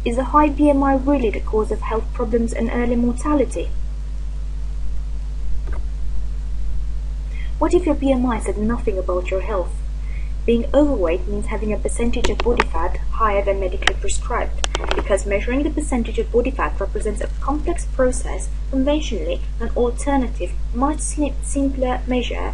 Is a high BMI really the cause of health problems and early mortality? What if your BMI said nothing about your health? Being overweight means having a percentage of body fat higher than medically prescribed. Because measuring the percentage of body fat represents a complex process, conventionally an alternative, much simpler measure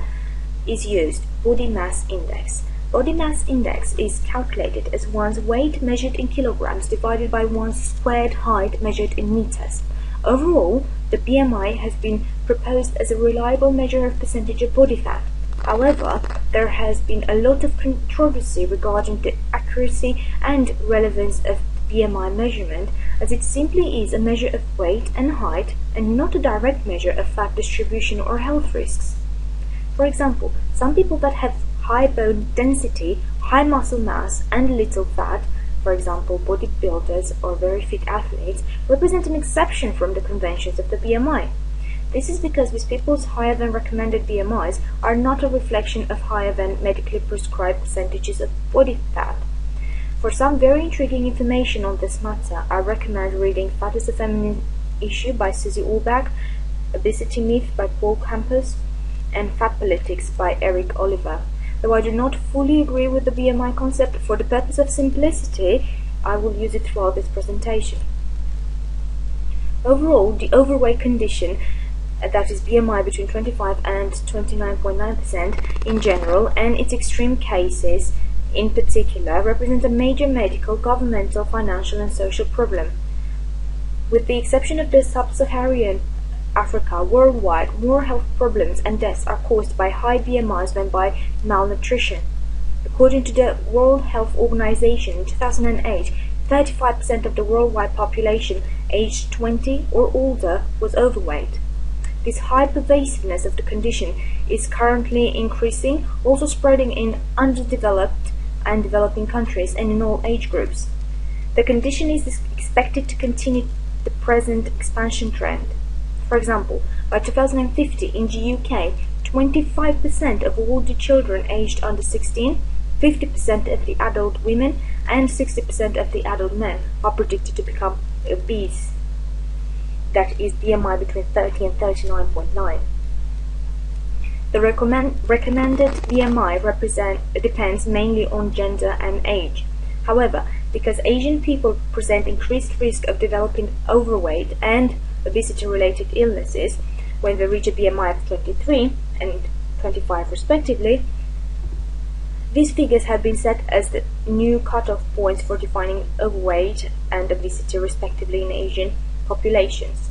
is used: body mass index. Body mass index is calculated as one's weight measured in kilograms divided by one's squared height measured in meters. Overall, the BMI has been proposed as a reliable measure of percentage of body fat. However, there has been a lot of controversy regarding the accuracy and relevance of BMI measurement, as it simply is a measure of weight and height and not a direct measure of fat distribution or health risks. For example, some people that have high bone density, high muscle mass, and little fat, for example bodybuilders or very fit athletes, represent an exception from the conventions of the BMI. This is because these people's higher than recommended BMIs are not a reflection of higher than medically prescribed percentages of body fat. For some very intriguing information on this matter, I recommend reading Fat is a Feminist Issue by Susie Orbach, Obesity Myth by Paul Campos, and Fat Politics by Eric Oliver. Though I do not fully agree with the BMI concept, for the purpose of simplicity, I will use it throughout this presentation. Overall, the overweight condition, that is BMI between 25 and 29.9% in general, and its extreme cases in particular, represent a major medical, governmental, financial and social problem. With the exception of the sub-Saharan Africa, worldwide, more health problems and deaths are caused by high BMIs than by malnutrition. According to the World Health Organization, in 2008, 35% of the worldwide population aged 20 or older was overweight. This high pervasiveness of the condition is currently increasing, also spreading in underdeveloped and developing countries and in all age groups. The condition is expected to continue the present expansion trend. For example, by 2050 in the UK, 25% of all the children aged under 16, 50% of the adult women, and 60% of the adult men are predicted to become obese. That is BMI between 30 and 39.9. The recommended BMI depends mainly on gender and age. However, because Asian people present increased risk of developing overweight and obesity-related illnesses when they reach a BMI of 23 and 25 respectively, these figures have been set as the new cutoff points for defining overweight and obesity respectively in Asian populations.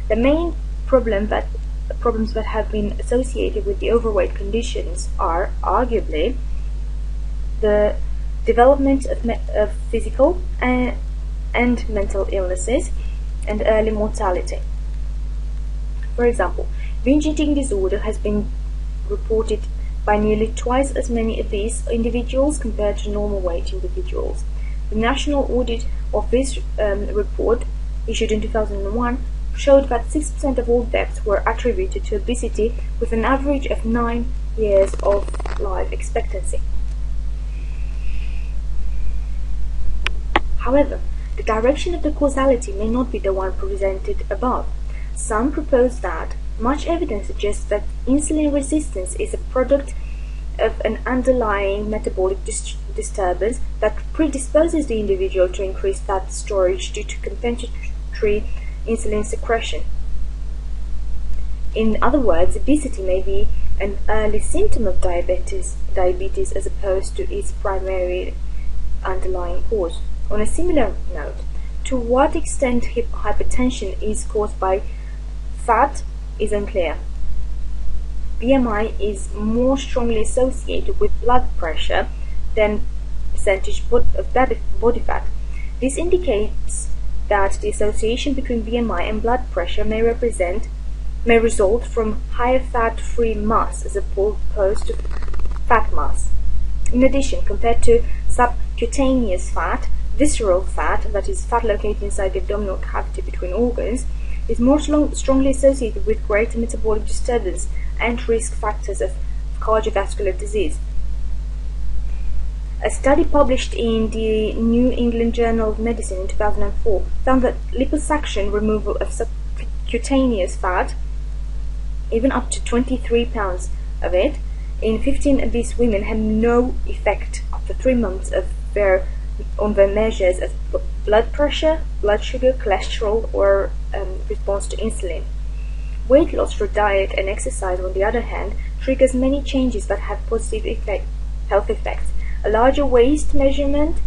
The main problems that have been associated with the overweight conditions are arguably the development of physical and mental illnesses and early mortality. For example, binge eating disorder has been reported by nearly twice as many obese individuals compared to normal weight individuals. The National Audit Office report issued in 2001 showed that 6% of all deaths were attributed to obesity, with an average of 9 years of life expectancy. However, the direction of the causality may not be the one presented above. Some propose that much evidence suggests that insulin resistance is a product of an underlying metabolic disturbance that predisposes the individual to increased fat storage due to compensatory insulin secretion. In other words, obesity may be an early symptom of diabetes as opposed to its primary underlying cause. On a similar note, to what extent hypertension is caused by fat is unclear. BMI is more strongly associated with blood pressure than percentage of body fat. This indicates that the association between BMI and blood pressure may result from higher fat-free mass as opposed to fat mass. In addition, compared to subcutaneous fat, visceral fat, that is fat located inside the abdominal cavity between organs, is more strongly associated with greater metabolic disturbance and risk factors of cardiovascular disease. A study published in the New England Journal of Medicine in 2004 found that liposuction removal of subcutaneous fat, even up to 23 pounds of it, in 15 obese women had no effect after 3 months on their measures of blood pressure, blood sugar, cholesterol, or response to insulin. Weight loss through diet and exercise, on the other hand, triggers many changes that have positive health effects. A larger waist measurement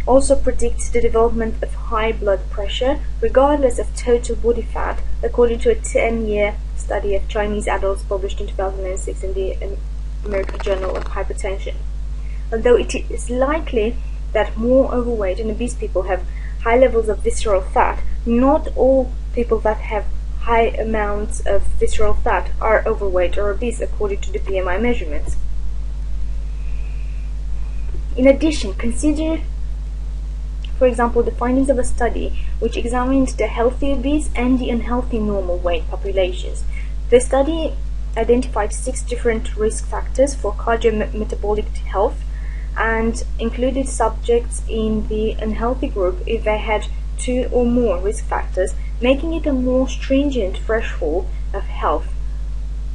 also predicts the development of high blood pressure, regardless of total body fat, according to a 10-year study of Chinese adults published in 2006 in the American Journal of Hypertension. Although it is likely that more overweight and obese people have high levels of visceral fat, not all people that have high amounts of visceral fat are overweight or obese, according to the BMI measurements. In addition, consider, for example, the findings of a study which examined the healthy obese and the unhealthy normal weight populations. The study identified 6 different risk factors for cardiometabolic health and included subjects in the unhealthy group if they had 2 or more risk factors, making it a more stringent threshold of health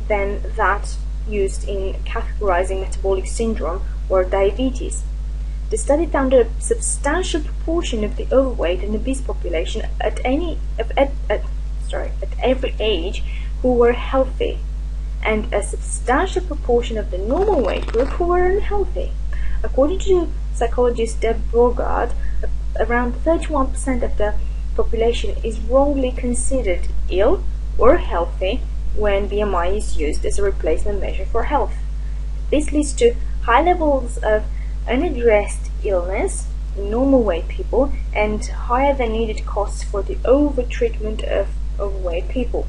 than that used in categorizing metabolic syndrome or diabetes. The study found a substantial proportion of the overweight and obese population at every age who were healthy, and a substantial proportion of the normal weight group who were unhealthy. According to psychologist Deb Borgard, around 31% of the population is wrongly considered ill or healthy when BMI is used as a replacement measure for health. This leads to high levels of unaddressed illness in normal weight people and higher than needed costs for the over-treatment of overweight people.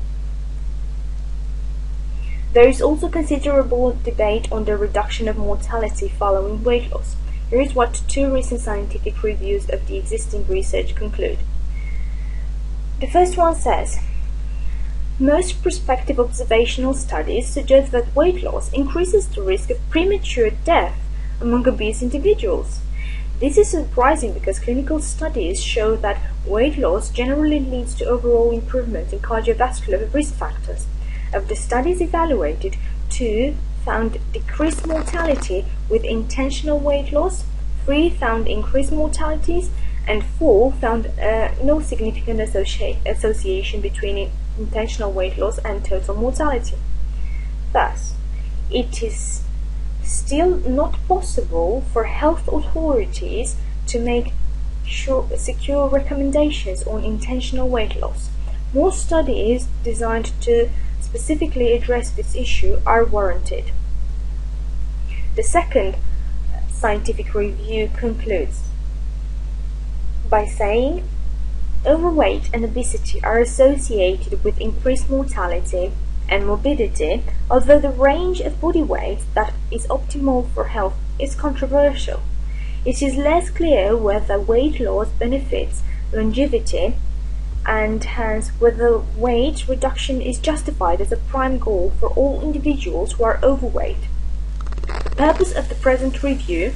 There is also considerable debate on the reduction of mortality following weight loss. Here is what 2 recent scientific reviews of the existing research conclude. The first one says, most prospective observational studies suggest that weight loss increases the risk of premature death among obese individuals. This is surprising because clinical studies show that weight loss generally leads to overall improvement in cardiovascular risk factors. Of the studies evaluated, 2 found decreased mortality with intentional weight loss, 3 found increased mortalities, and 4 found no significant association between intentional weight loss and total mortality. Thus, it is still not possible for health authorities to make secure recommendations on intentional weight loss. More studies designed to specifically address this issue are warranted. The second scientific review concludes by saying overweight and obesity are associated with increased mortality and morbidity, although the range of body weight that is optimal for health is controversial. It is less clear whether weight loss benefits longevity and hence whether weight reduction is justified as a prime goal for all individuals who are overweight. The purpose of the present review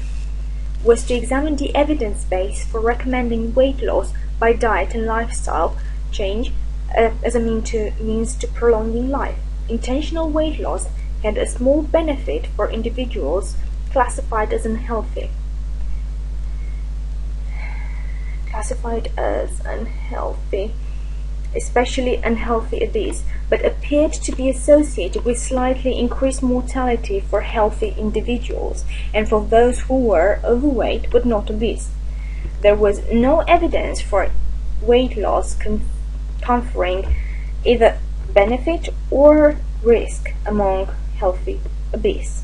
was to examine the evidence base for recommending weight loss by diet and lifestyle change as a means to prolonging life. Intentional weight loss had a small benefit for individuals classified as unhealthy, especially unhealthy obese, but appeared to be associated with slightly increased mortality for healthy individuals and for those who were overweight but not obese. There was no evidence for weight loss conferring either benefit or risk among healthy obese.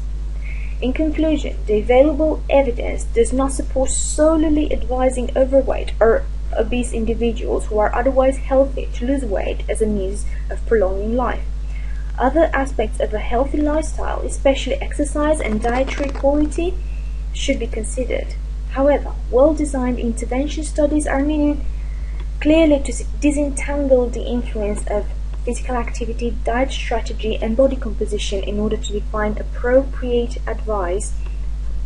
In conclusion, the available evidence does not support solely advising overweight or obese individuals who are otherwise healthy to lose weight as a means of prolonging life. Other aspects of a healthy lifestyle, especially exercise and dietary quality, should be considered. However, well-designed intervention studies are needed clearly to disentangle the influence of physical activity, diet strategy, and body composition in order to define appropriate advice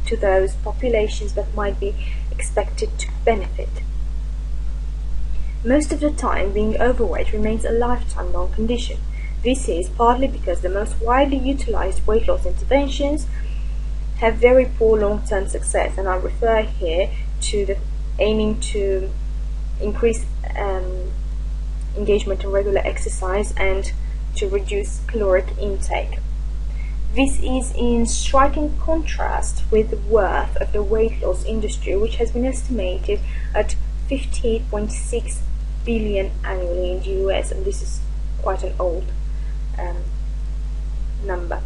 to those populations that might be expected to benefit. Most of the time, being overweight remains a lifetime-long condition. This is partly because the most widely utilized weight loss interventions have very poor long-term success, and I refer here to the aiming to increase engagement in regular exercise and to reduce caloric intake. This is in striking contrast with the worth of the weight loss industry, which has been estimated at $58.6 billion annually in the US, and this is quite an old number.